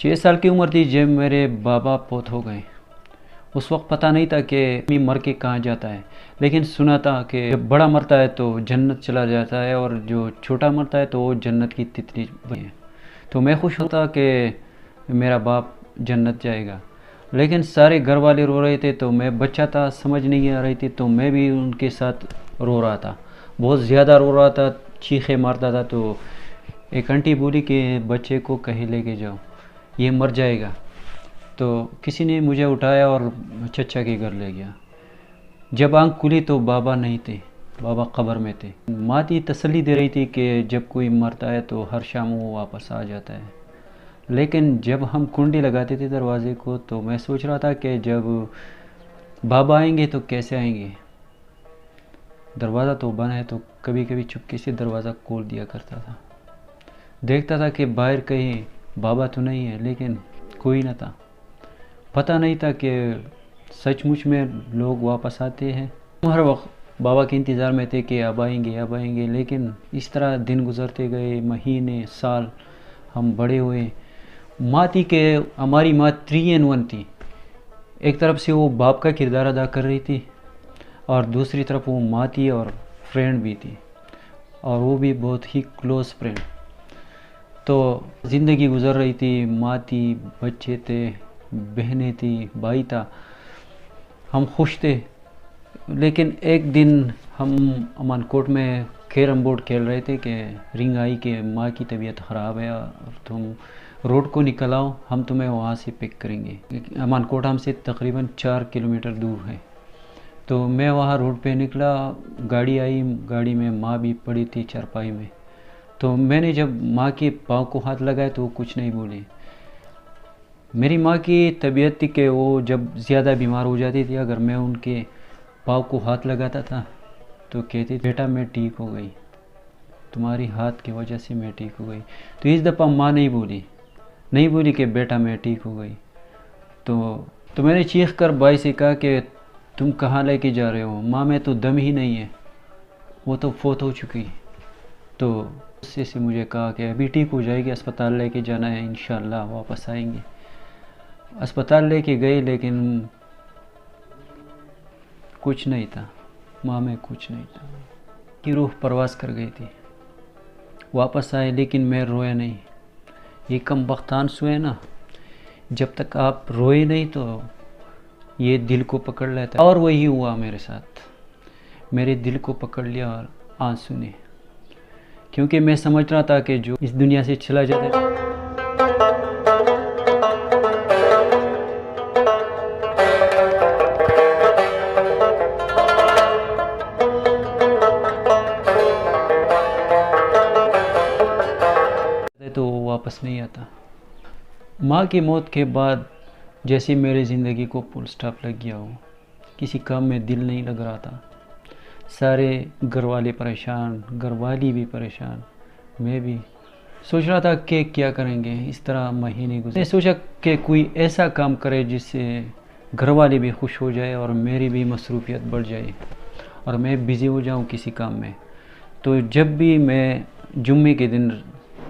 6 سال کی عمر تھی جب میرے بابا فوت ہو گئے۔ اس وقت پتہ نہیں تھا کہ مر کے کہاں جاتا ہے، لیکن سنا تھا کہ جب بڑا مرتا ہے تو جنت چلا جاتا ہے اور جو چھوٹا مرتا ہے تو وہ جنت کی تتلی بنے۔ تو میں خوش ہوتا کہ میرا باپ جنت جائے گا، لیکن سارے گھر والے رو رہے تھے تو میں بچہ تھا، سمجھ نہیں آ رہی تھی، تو میں بھی ان کے ساتھ رو رہا تھا، بہت زیادہ رو رہا تھا، چیخے مارتا تھا۔ تو ایک آنٹی بولی کہ بچے کو کہیں لے کے جاؤ، یہ مر جائے گا۔ تو کسی نے مجھے اٹھایا اور چچا کے گھر لے گیا۔ جب آنکھ کھلی تو بابا نہیں تھے، بابا قبر میں تھے۔ ماں تھی تسلی دے رہی تھی کہ جب کوئی مرتا ہے تو ہر شام وہ واپس آ جاتا ہے، لیکن جب ہم کنڈی لگاتے تھے دروازے کو تو میں سوچ رہا تھا کہ جب بابا آئیں گے تو کیسے آئیں گے۔ دروازہ تو بند ہے، تو کبھی کبھی چپکے سے دروازہ کھول دیا کرتا تھا، دیکھتا تھا کہ باہر کہیں بابا تو نہیں ہے، لیکن کوئی نہ تھا۔ پتہ نہیں تھا کہ سچ مچ میں لوگ واپس آتے ہیں۔ ہم ہر وقت بابا کے انتظار میں تھے کہ اب آئیں گے اب آئیں گے، لیکن اس طرح دن گزرتے گئے، مہینے، سال، ہم بڑے ہوئے۔ ماں تھی کہ ہماری ماں 3 in 1 تھی، ایک طرف سے وہ باپ کا کردار ادا کر رہی تھی اور دوسری طرف وہ ماں تھی اور فرینڈ بھی تھی، اور وہ بھی بہت ہی کلوز فرینڈ۔ تو زندگی گزر رہی تھی، ماں تھی، بچے تھے، بہنیں تھی، بھائی تھا، ہم خوش تھے۔ لیکن ایک دن ہم امان کوٹ میں کیرم بورڈ کھیل رہے تھے کہ رنگ آئی کہ ماں کی طبیعت خراب ہے اور تم روڈ کو نکل آؤ، ہم تمہیں وہاں سے پک کریں گے۔ امان کوٹ ہم سے تقریباً 4 کلومیٹر دور ہے۔ تو میں وہاں روڈ پہ نکلا، گاڑی آئی، گاڑی میں ماں بھی پڑی تھی چارپائی میں۔ تو میں نے جب ماں کے پاؤں کو ہاتھ لگایا تو وہ کچھ نہیں بولی۔ میری ماں کی طبیعت تھی کہ وہ جب زیادہ بیمار ہو جاتی تھی، اگر میں ان کے پاؤں کو ہاتھ لگاتا تھا تو کہتی بیٹا میں ٹھیک ہو گئی، تمہاری ہاتھ کی وجہ سے میں ٹھیک ہو گئی۔ تو اس دفعہ ماں نہیں بولی کہ بیٹا میں ٹھیک ہو گئی۔ تو میں نے چیخ کر بھائی سے کہا کہ تم کہاں لے کے جا رہے ہو؟ ماں میں تو دم ہی نہیں ہے، وہ تو فوت ہو چکی۔ تو غصے سے مجھے کہا کہ ابھی ٹھیک ہو جائے گی، اسپتال لے کے جانا ہے، انشاءاللہ واپس آئیں گے۔ اسپتال لے کے گئے، لیکن کچھ نہیں تھا، ماں میں کچھ نہیں تھا، کی روح پرواز کر گئی تھی۔ واپس آئے لیکن میں رویا نہیں۔ یہ کم بخت آنسو ہے نا، جب تک آپ روئے نہیں تو یہ دل کو پکڑ لیتا ہے، اور وہی ہوا میرے ساتھ، میرے دل کو پکڑ لیا اور آنسو نے، کیونکہ میں سمجھ رہا تھا کہ جو اس دنیا سے چلا جاتا ہے تو وہ واپس نہیں آتا۔ ماں کی موت کے بعد جیسے میری زندگی کو فل سٹاپ لگ گیا ہو، کسی کام میں دل نہیں لگ رہا تھا، سارے گھر والے پریشان، گھر والی بھی پریشان، میں بھی سوچ رہا تھا کہ کیا کریں گے۔ اس طرح مہینے گزرے، میں سوچا کہ کوئی ایسا کام کرے جس سے گھر والے بھی خوش ہو جائے اور میری بھی مصروفیت بڑھ جائے اور میں بزی ہو جاؤں کسی کام میں۔ تو جب بھی میں جمعے کے دن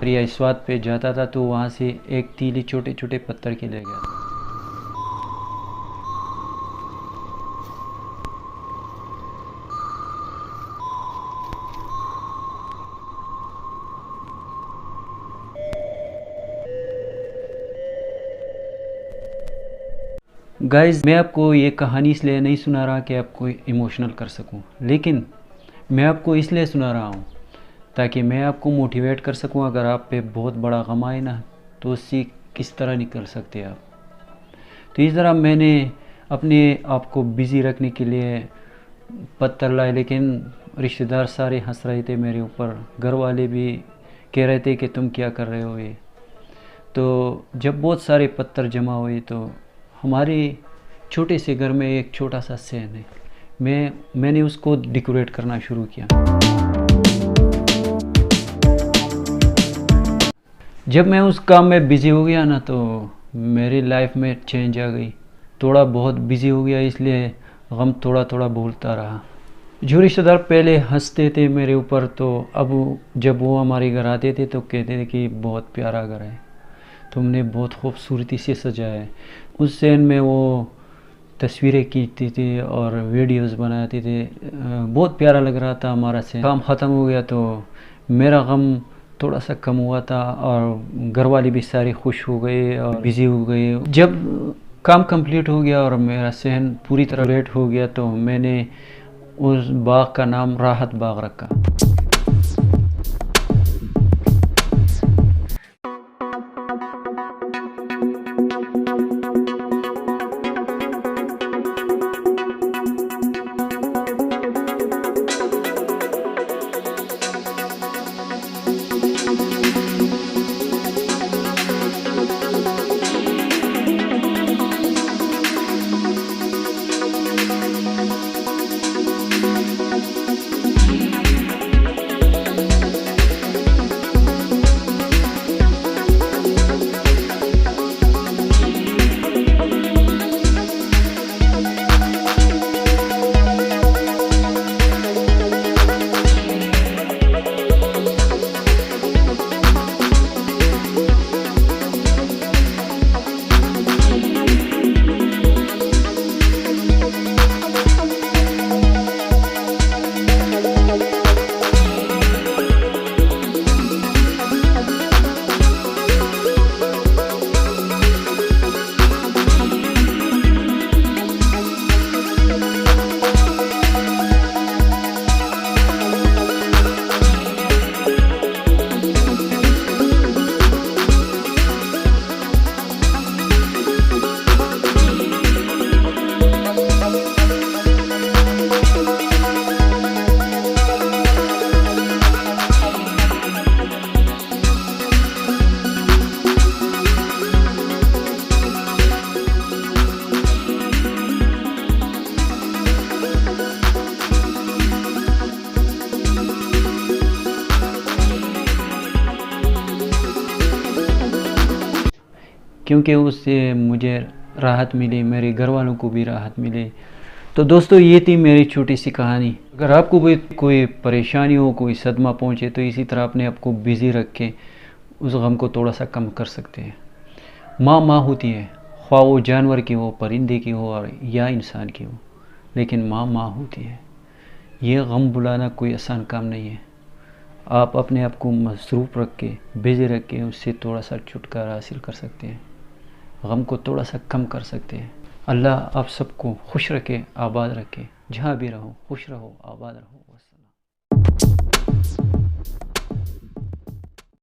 ریا اسوات پہ جاتا تھا تو وہاں سے ایک تیلی چھوٹے چھوٹے پتھر کے لے گیا تھا۔ گائز، میں آپ کو یہ کہانی اس لیے نہیں سنا رہا کہ آپ کو ایموشنل کر سکوں، لیکن میں آپ کو اس لیے سنا رہا ہوں تاکہ میں آپ کو موٹیویٹ کر سکوں۔ اگر آپ پہ بہت بڑا غم آئے نا تو اس سے کس طرح نکل سکتے آپ۔ تو اس طرح میں نے اپنے آپ کو بزی رکھنے کے لیے پتھر لائے، لیکن رشتہ دار سارے ہنس رہے تھے میرے اوپر، گھر والے بھی کہہ رہے تھے کہ تم کیا کر رہے ہو یہ۔ تو جب بہت سارے پتھر جمع ہوئے تو ہمارے چھوٹے سے گھر میں ایک چھوٹا سا سین ہے، میں نے اس کو ڈیکوریٹ کرنا شروع کیا۔ جب میں اس کام میں بزی ہو گیا نا تو میری لائف میں چینج آ گئی، تھوڑا بہت بزی ہو گیا، اس لیے غم تھوڑا تھوڑا بھولتا رہا۔ جو رشتہ دار پہلے ہنستے تھے میرے اوپر، تو اب جب وہ ہمارے گھر آتے تھے تو کہتے تھے کہ بہت پیارا گھر ہے۔ تم نے بہت خوبصورتی سے سجایا ہے۔ اس ذہن میں وہ تصویریں کھینچتی تھی اور ویڈیوز بناتی تھی، بہت پیارا لگ رہا تھا ہمارا سے۔ کام ختم ہو گیا تو میرا غم تھوڑا سا کم ہوا تھا، اور گھر والی بھی ساری خوش ہو گئے اور بزی ہو گئے۔ جب کام کمپلیٹ ہو گیا اور میرا صحن پوری طرح لیٹ ہو گیا تو میں نے اس باغ کا نام راحت باغ رکھا۔ کیونکہ اس سے مجھے راحت ملی، میرے گھر والوں کو بھی راحت ملی۔ تو دوستو، یہ تھی میری چھوٹی سی کہانی۔ اگر آپ کو بھی کوئی پریشانی ہو، کوئی صدمہ پہنچے، تو اسی طرح اپنے آپ کو بزی رکھ کے اس غم کو تھوڑا سا کم کر سکتے ہیں۔ ماں ہوتی ہے، خواہ وہ جانور کی ہو، پرندے کی ہو اور یا انسان کی ہو، لیکن ماں ہوتی ہے۔ یہ غم بلانا کوئی آسان کام نہیں ہے۔ آپ اپنے آپ کو مصروف رکھ کے، بزی رکھ کے اس سے تھوڑا سا چھٹکارا حاصل کر سکتے ہیں، غم کو تھوڑا سا کم کر سکتے ہیں۔ اللہ آپ سب کو خوش رکھے، آباد رکھے، جہاں بھی رہو خوش رہو، آباد رہو۔ والسلام۔